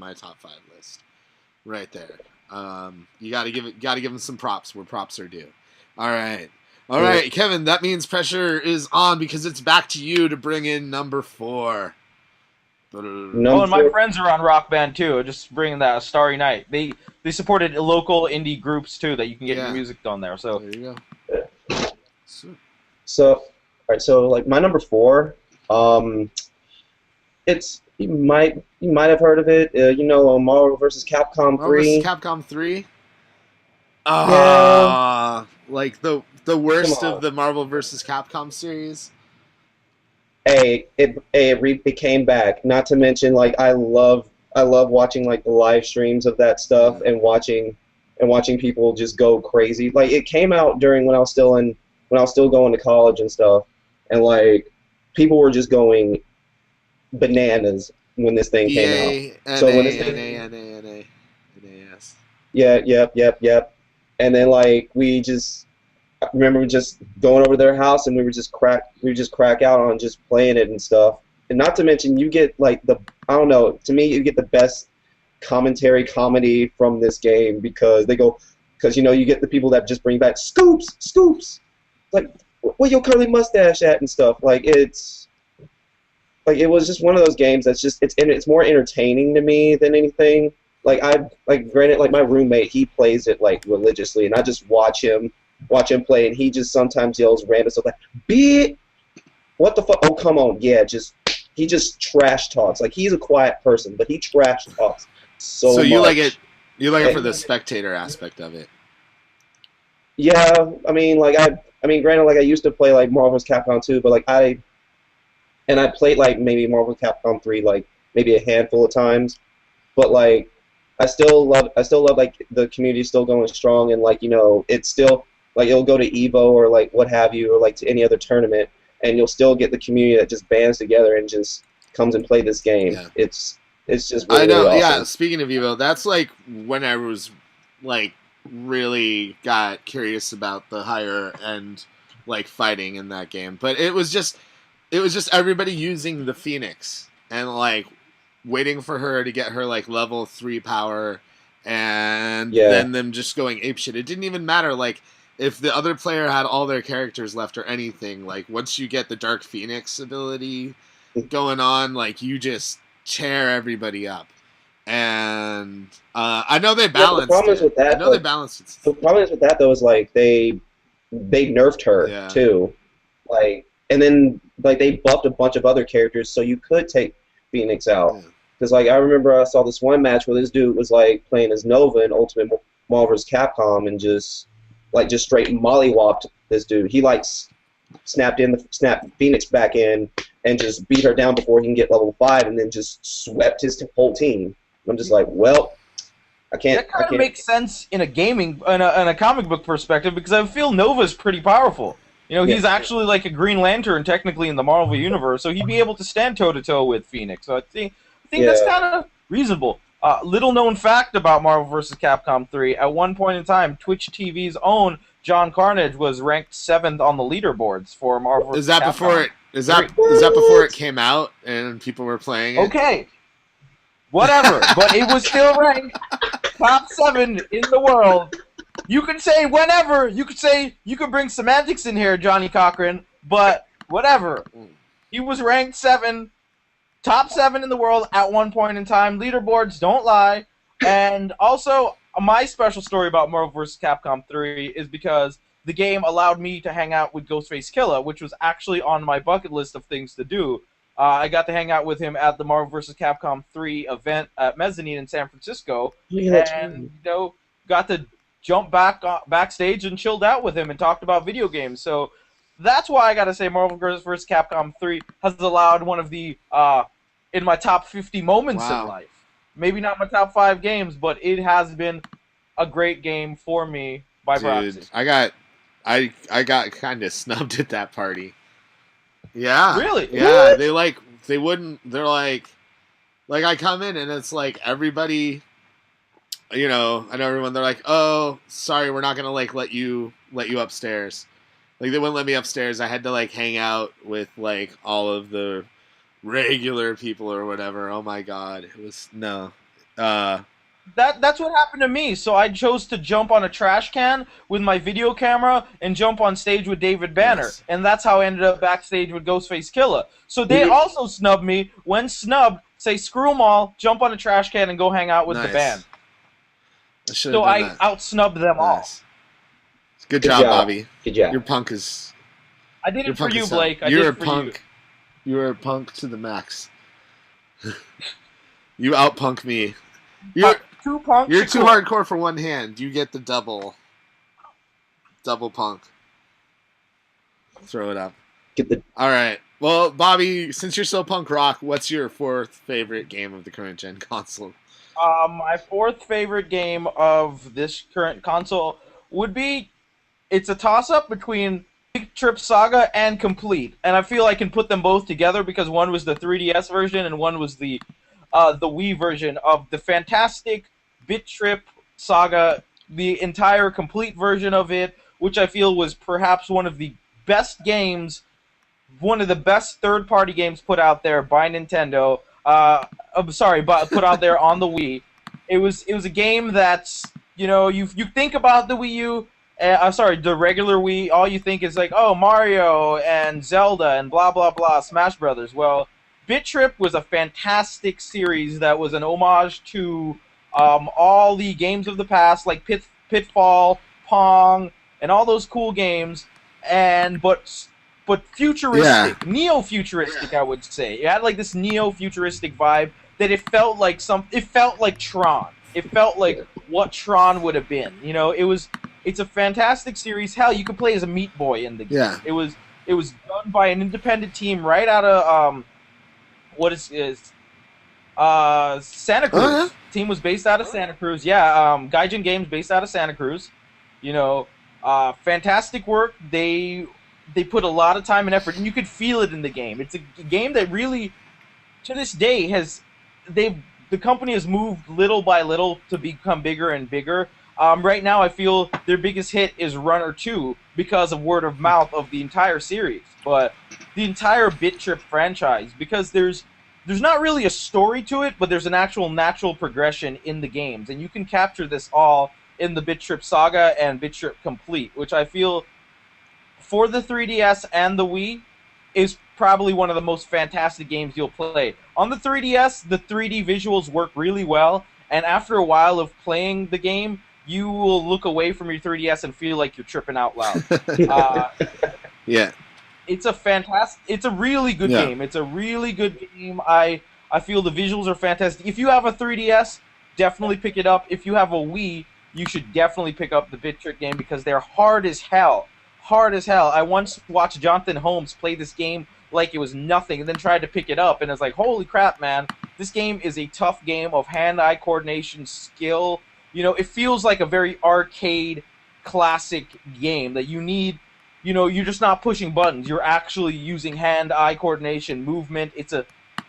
my top 5 list, right there. You got to give him some props where props are due. All right, Kevin. That means pressure is on because it's back to you to bring in number 4. Oh, and my friends are on Rock Band too. Just bringing that Starry Night. They supported local indie groups too that you can get your music done there. So there you go. So, all right. So like my number 4, it's you might have heard of it. Marvel vs. Capcom 3. Marvel vs. Capcom 3. Yeah. Like the worst of the Marvel vs. Capcom series. It came back. Not to mention, like I love watching like the live streams of that stuff and watching people just go crazy. Like it came out during when I was still going to college and stuff, and like people were just going bananas when this thing came out. So when this thing, yep. And then like I remember just going over to their house and we would just crack out on just playing it and stuff. And not to mention you get like to me you get the best comedy from this game because you get the people that just bring back scoops, like where your curly mustache at and stuff. Like it was just one of those games that's just it's more entertaining to me than anything. Granted, like my roommate, he plays it like religiously, and I just watch him play, and he just sometimes yells random stuff like "Beat, what the fuck? Oh come on, yeah!" He just trash talks. Like he's a quiet person, but he trash talks so much. You like it? You like it for the spectator aspect of it? Yeah, I mean, granted, like I used to play like Marvel vs. Capcom 2, but like I played like maybe Marvel vs. Capcom 3 like maybe a handful of times, but like. I still love like the community still going strong, and like it's still like it'll go to Evo or like what have you or like to any other tournament, and you'll still get the community that just bands together and just comes and play this game. Yeah. It's just really, I know. really awesome. Yeah, speaking of Evo, that's like when I was like really got curious about the higher end like fighting in that game, but it was just everybody using the Phoenix and like waiting for her to get her like level 3 power, and then them just going apeshit. It didn't even matter like if the other player had all their characters left or anything. Like once you get the Dark Phoenix ability going on, like you just tear everybody up. And I know they balanced the problem is with that, they balanced it. The problem is with that though is like they nerfed her too, like, and then like they buffed a bunch of other characters so you could take Phoenix out. Because like I remember I saw this one match where this dude was like playing as Nova in Ultimate Marvel vs. Capcom and just straight mollywopped this dude. He like snapped Phoenix back in and just beat her down before he can get level 5, and then just swept his whole team. I'm just like, well, I can't. That kind of makes sense in a comic book perspective because I feel Nova's pretty powerful. He's actually like a Green Lantern technically in the Marvel universe, so he'd be able to stand toe to toe with Phoenix. So I think that's kind of reasonable. Little known fact about Marvel vs. Capcom 3: at one point in time, Twitch TV's own John Carnage was ranked 7th on the leaderboards for Marvel vs. Capcom. Is that before it came out and people were playing it? Okay, whatever, but it was still ranked top 7 in the world. You can say whenever. You could bring semantics in here, Johnny Cochran, but whatever. He was ranked 7, top 7 in the world at one point in time. Leaderboards don't lie. And also, my special story about Marvel vs. Capcom 3 is because the game allowed me to hang out with Ghostface Killah, which was actually on my bucket list of things to do. I got to hang out with him at the Marvel vs. Capcom 3 event at Mezzanine in San Francisco, and got to jump backstage and chilled out with him and talked about video games. So that's why I gotta say Marvel vs. Capcom 3 has allowed one of the in my top 50 moments in life. Maybe not my top 5 games, but it has been a great game for me by proxy. I got kind of snubbed at that party. Yeah. Really? Yeah, what? They're like I come in and it's like everybody, I know everyone, they're like, "Oh, sorry, we're not going to like let you upstairs." Like they wouldn't let me upstairs. I had to like hang out with like all of the regular people or whatever. Oh my god. That's what happened to me. So I chose to jump on a trash can with my video camera and jump on stage with David Banner, Nice. and that's how I ended up backstage with Ghostface Killer. So they also snubbed me. When snubbed, say screw them all, jump on a trash can and go hang out with the band. Nice. I should have So done I that. out-snubbed them all. Nice. Good job, Bobby. Good job. Your punk is. I did Your it for punk you, is Blake. I You're did a it for punk. You're a punk to the max. You outpunk me. you. Two punks. You're too hardcore for one hand. You get the double punk. Throw it up. All right. Well, Bobby, since you're so punk rock, what's your fourth favorite game of the current gen console? My fourth favorite game of this current console would be, it's a toss-up between Big Trip Saga and Complete, and I feel I can put them both together because one was the 3DS version and one was the Wii version of the fantastic Bit Trip Saga, the entire complete version of it, which I feel was perhaps one of the best games, one of the best third-party games put out there by Nintendo. But put out there on the Wii. It was a game that's, you think about the Wii U. The regular Wii. All you think is like, oh, Mario and Zelda and blah blah blah, Smash Brothers. Well, Bit Trip was a fantastic series that was an homage to all the games of the past, like Pitfall, Pong, and all those cool games. But futuristic, neo-futuristic, I would say. It had like this neo-futuristic vibe that it felt like Tron. It felt like what Tron would have been. It's a fantastic series. Hell, you could play as a Meat Boy in the game. Yeah. It was done by an independent team right out of Santa Cruz. Uh-huh. Team was based out of Santa Cruz. Yeah, Gaijin Games based out of Santa Cruz. Fantastic work. They put a lot of time and effort, and you could feel it in the game. It's a game that really, to this day, the company has moved little by little to become bigger and bigger. Right now, I feel their biggest hit is Runner 2 because of word of mouth of the entire series. But the entire Bit Trip franchise, because there's not really a story to it, but there's an actual natural progression in the games, and you can capture this all in the Bit Trip Saga and Bit Trip Complete, which I feel, for the 3DS and the Wii, is probably one of the most fantastic games you'll play. On the 3DS, the 3D visuals work really well, and after a while of playing the game, you will look away from your 3DS and feel like you're tripping out loud. Yeah. It's a really good game. It's a really good game. I feel the visuals are fantastic. If you have a 3DS, definitely pick it up. If you have a Wii, you should definitely pick up the Bit Trip game because they're hard as hell. Hard as hell. I once watched Jonathan Holmes play this game like it was nothing and then tried to pick it up, and it's like, holy crap, man. This game is a tough game of hand-eye coordination, skill. It feels like a very arcade classic game that you need. You're just not pushing buttons. You're actually using hand-eye coordination, movement.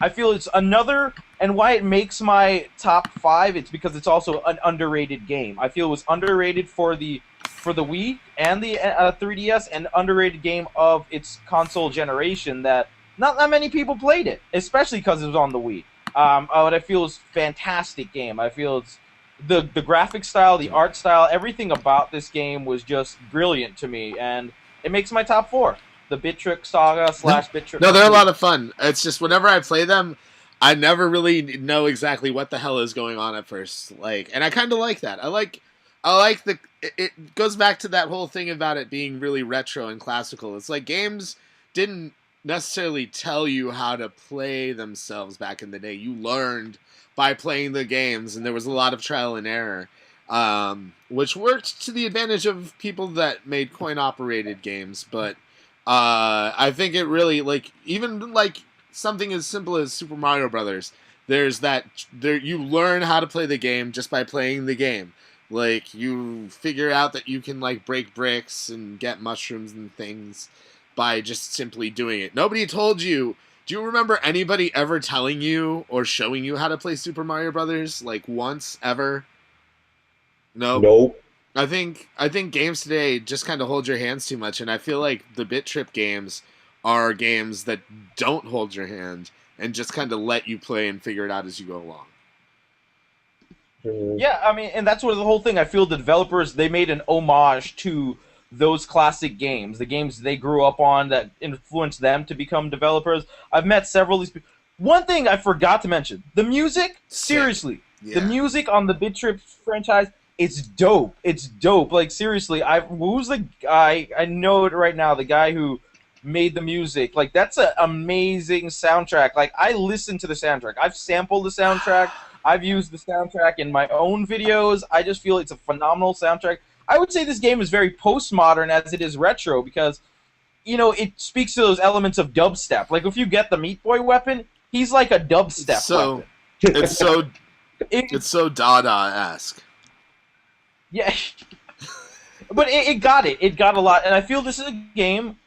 I feel it's another, and why it makes my top 5, it's because it's also an underrated game. I feel it was underrated for the Wii and the 3DS, and underrated game of its console generation that not that many people played it, especially because it was on the Wii. What I feel is fantastic game. I feel it's the graphic style, the art style, everything about this game was just brilliant to me, and it makes my top 4. The Bit Trip Saga / Bit Trip. No, they're a lot of fun. It's just whenever I play them, I never really know exactly what the hell is going on at first. And I kind of like that. I like it goes back to that whole thing about it being really retro and classical. It's like games didn't necessarily tell you how to play themselves back in the day. You learned by playing the games, and there was a lot of trial and error, which worked to the advantage of people that made coin-operated games. But I think it really, even something as simple as Super Mario Brothers, you learn how to play the game just by playing the game. You figure out that you can, break bricks and get mushrooms and things by just simply doing it. Nobody told you. Do you remember anybody ever telling you or showing you how to play Super Mario Brothers, once, ever? No? Nope. I think games today just kind of hold your hands too much, and I feel like the Bit Trip games are games that don't hold your hand and just kind of let you play and figure it out as you go along. Mhm. Yeah, I mean, and that's what the whole thing. I feel the developers they made an homage to those classic games, the games they grew up on that influenced them to become developers. I've met several of these people. One thing I forgot to mention: the music. Sick. Seriously, the Yeah. music on the Bit Trip franchise. It's dope. It's dope. Like seriously, who's the guy? I know it right now. The guy who made the music. Like that's an amazing soundtrack. Like I listen to the soundtrack. I've sampled the soundtrack. I've used the soundtrack in my own videos. I just feel it's a phenomenal soundtrack. I would say this game is very postmodern as it is retro because, it speaks to those elements of dubstep. Like if you get the Meat Boy weapon, he's like a dubstep So weapon. it's so It- it's so Dada-esque. yeah, but it got it. It got a lot, and I feel this is a game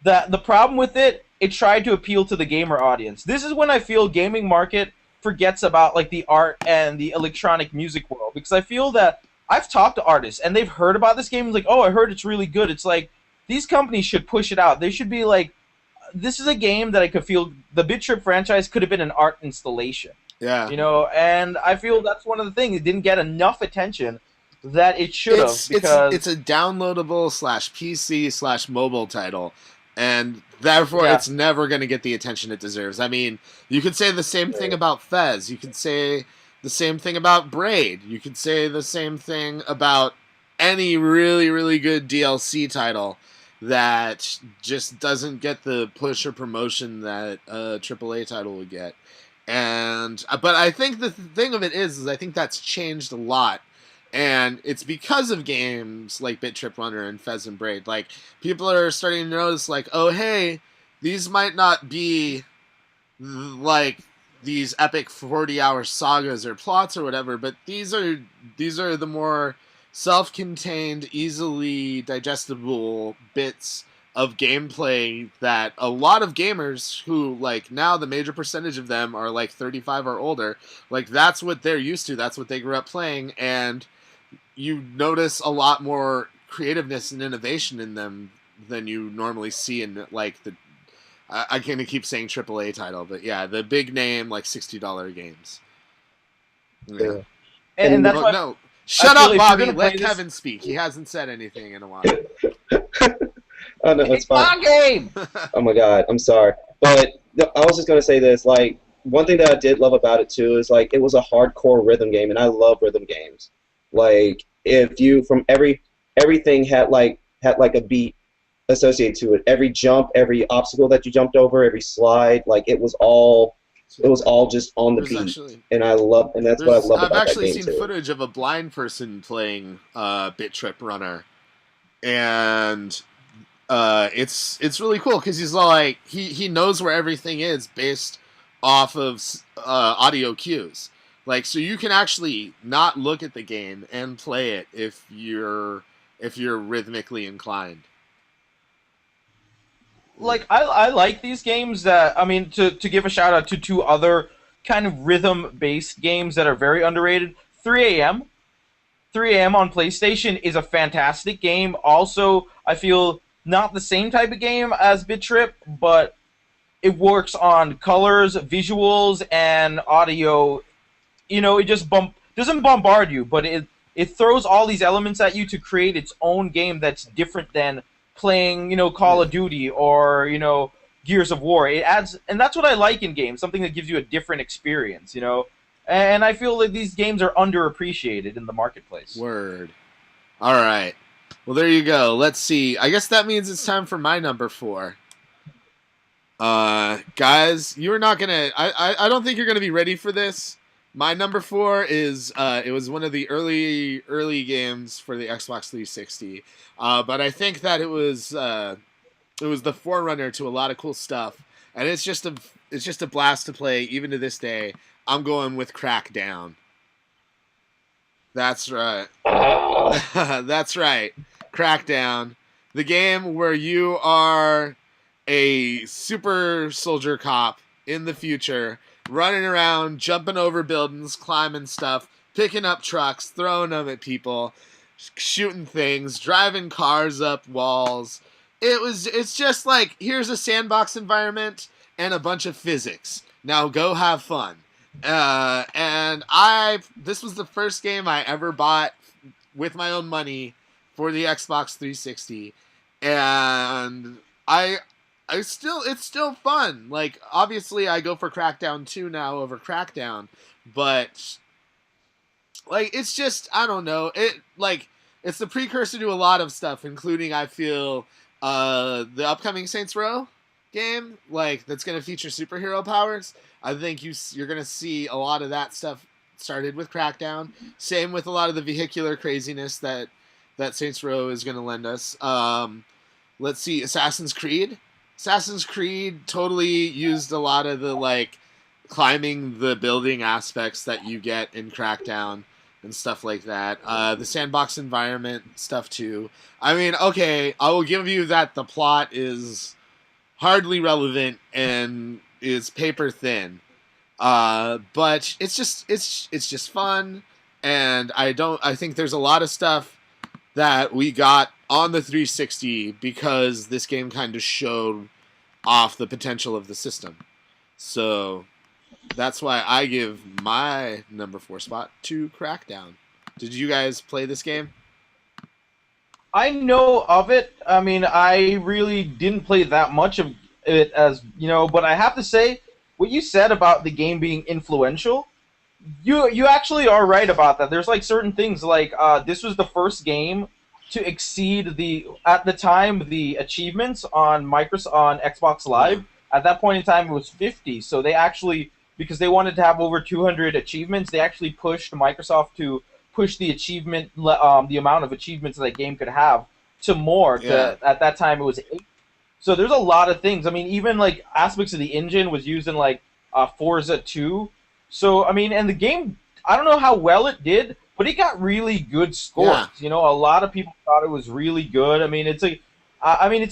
that the problem with it tried to appeal to the gamer audience. This is when I feel gaming market forgets about like the art and the electronic music world because I feel that I've talked to artists and they've heard about this game like, oh, I heard it's really good. It's like these companies should push it out. They should be like, this is a game that I could feel the Bit Trip franchise could have been an art installation, Yeah. and I feel that's one of the things. It didn't get enough attention that it should have because It's a downloadable /PC/mobile title, and therefore Yeah. it's never going to get the attention it deserves. I mean, you could say the same thing about Fez. You could say the same thing about Braid. You could say the same thing about any really, really good DLC title that just doesn't get the push or promotion that a AAA title would get. But I think the thing of it is I think that's changed a lot. And it's because of games like Bit Trip Runner and Fez and Braid. Like, people are starting to notice, like, oh, hey, these might not be, like, these epic 40-hour sagas or plots or whatever, but these are the more self-contained, easily digestible bits of gameplay that a lot of gamers who, like, now the major percentage of them are, like, 35 or older, like, that's what they're used to. That's what they grew up playing, and you notice a lot more creativeness and innovation in them than you normally see in like the I kind keep saying AAA title, but yeah, the big name like $60 games. Yeah. and that's Oh, why no, shut feel up, if you're Bobby. gonna Let play this- Kevin speak. He hasn't said anything in a while. Oh no, it's it's fine. my game. Oh my god, I'm sorry. But I was just gonna say this, like, one thing that I did love about it too is like it was a hardcore rhythm game, and I love rhythm games. Like if you from everything had like a beat associated to it. Every jump, every obstacle that you jumped over, every slide, like it was all just on the There's beat. actually And that's what I love I've about that actually game seen too. footage of a blind person playing Bit Trip Runner, and it's really cool because he's like he knows where everything is based off of audio cues. Like, so you can actually not look at the game and play it if you're rhythmically inclined. Like I like these games that I mean to give a shout out to two other kind of rhythm based games that are very underrated. 3 a.m. on PlayStation is a fantastic game. Also, I feel not the same type of game as Bit Trip, but it works on colors, visuals, and audio. It just doesn't bombard you, but it throws all these elements at you to create its own game that's different than playing, Call of Duty or, Gears of War. It adds, and that's what I like in games, something that gives you a different experience, And I feel like these games are underappreciated in the marketplace. Word. All right. Well, there you go. Let's see. I guess that means it's time for my number 4. Guys, you're not gonna. I don't think you're gonna be ready for this. My number 4 is it was one of the early games for the Xbox 360, but I think that it was the forerunner to a lot of cool stuff, and it's just a blast to play even to this day. I'm going with Crackdown. That's right. That's right. Crackdown, the game where you are a super soldier cop in the future, running around, jumping over buildings, climbing stuff, picking up trucks, throwing them at people, shooting things, driving cars up walls. It's just like, here's a sandbox environment and a bunch of physics. Now go have fun. And this was the first game I ever bought with my own money for the Xbox 360, and it's still fun. Like, obviously, I go for Crackdown 2 now over Crackdown, but like, it's just, I don't know, it's the precursor to a lot of stuff, including, I feel, the upcoming Saints Row game, like, that's going to feature superhero powers. I think you're going to see a lot of that stuff started with Crackdown. Same with a lot of the vehicular craziness that Saints Row is going to lend us. Let's see, Assassin's Creed. Assassin's Creed totally used a lot of the, like, climbing the building aspects that you get in Crackdown and stuff like that. The sandbox environment stuff too. I mean, okay, I will give you that the plot is hardly relevant and is paper thin. But it's just fun, and I think there's a lot of stuff that we got on the 360 because this game kind of showed off the potential of the system. So that's why I give my number 4 spot to Crackdown. Did you guys play this game? I know of it. I mean, I really didn't play that much of it, as you know, but I have to say, what you said about the game being influential, you actually are right about that. There's like certain things like this was the first game to exceed at the time the achievements on Xbox Live. At that point in time, it was 50. So they actually, because they wanted to have over 200 achievements, they actually pushed Microsoft to push the the amount of achievements that game could have to more. Yeah. At that time, it was 8. So there's a lot of things. I mean, even like aspects of the engine was used in like Forza 2. So I mean, and the game, I don't know how well it did, but it got really good scores. Yeah. You know, a lot of people thought it was really good. I mean, it's a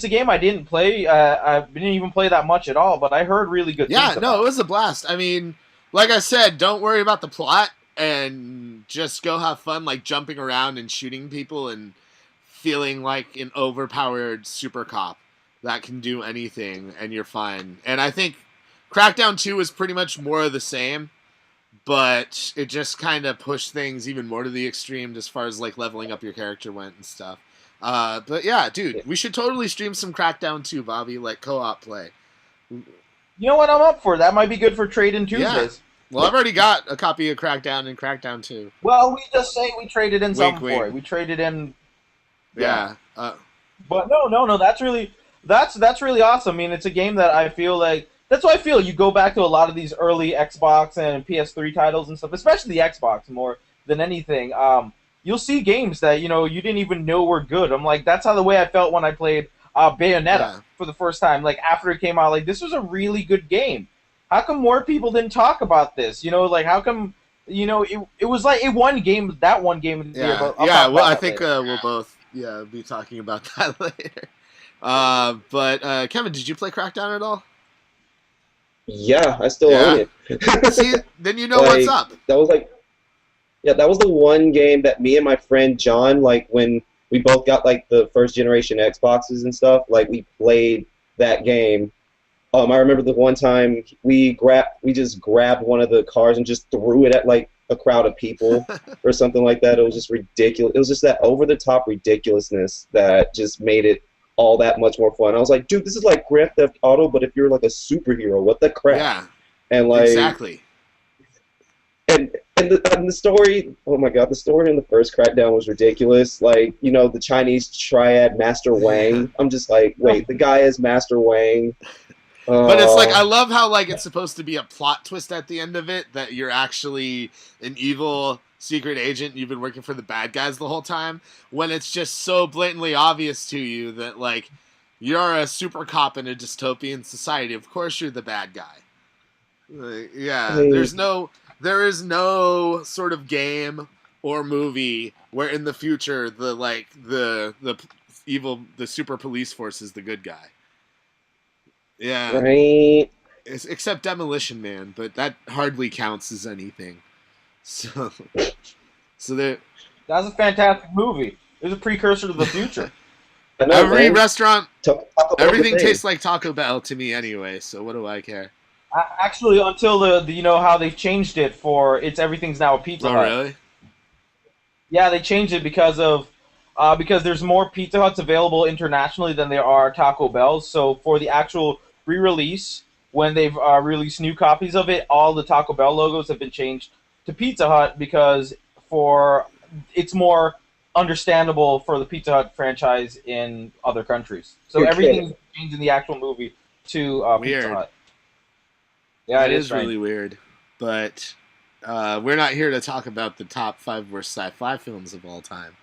game I didn't play. I didn't even play that much at all, but I heard really good things about it. Yeah, no, it was a blast. I mean, like I said, don't worry about the plot and just go have fun, like jumping around and shooting people and feeling like an overpowered super cop that can do anything, and you're fine. And I think Crackdown 2 is pretty much more of the same, but it just kind of pushed things even more to the extreme as far as like leveling up your character went and stuff. But yeah, dude, we should totally stream some Crackdown 2, Bobby, like co-op play. You know what? I'm up for. That might be good for Trade-In Tuesdays. Well, I've already got a copy of Crackdown and Crackdown 2. Well, we just say we traded in Wink, something wink. for it. We traded in. Yeah. But no. That's really awesome. I mean, it's a game that I feel like. That's why I feel you go back to a lot of these early Xbox and PS3 titles and stuff, especially the Xbox more than anything. You'll see games that you didn't even know were good. I'm like, that's how the way I felt when I played Bayonetta for the first time. Like after it came out, like this was a really good game. How come more people didn't talk about this? Like how come it was like that one game in the year. But well, I think we'll both be talking about that later. But Kevin, did you play Crackdown at all? Yeah, I still own it. See, then you know what's up. That was the one game that me and my friend John, like when we both got like the first generation Xboxes and stuff, like we played that game. I remember the one time we just grabbed one of the cars and just threw it at like a crowd of people or something like that. It was just ridiculous. It was just that over the top ridiculousness that just made it all that much more fun. I was like, dude, this is like Grand Theft Auto, but if you're like a superhero, what the crap? Yeah, and like exactly. And the story, oh my god, the story in the first Crackdown was ridiculous. Like, the Chinese triad Master Wang. I'm just like, wait, the guy is Master Wang. But it's like, I love how like it's supposed to be a plot twist at the end of it, that you're actually an evil secret agent, you've been working for the bad guys the whole time, when it's just so blatantly obvious to you that like you're a super cop in a dystopian society. Of course you're the bad guy. There is no sort of game or movie where in the future the super police force is the good guy. Yeah. Right. Except Demolition Man, but that hardly counts as anything. So that was a fantastic movie. It was a precursor to the future. Every restaurant, everything tastes like Taco Bell to me anyway. So what do I care? Actually, until the you know how they've changed it for it's everything's now a Pizza Oh, Hut. really? Yeah, they changed it because there's more Pizza Huts available internationally than there are Taco Bells. So for the actual re-release, when they've released new copies of it, all the Taco Bell logos have been changed to Pizza Hut because for it's more understandable for the Pizza Hut franchise in other countries. So Okay. everything's changed in the actual movie to Pizza Weird. Hut. Yeah, That it is is strange. really weird. But we're not here to talk about the top 5 worst sci-fi films of all time.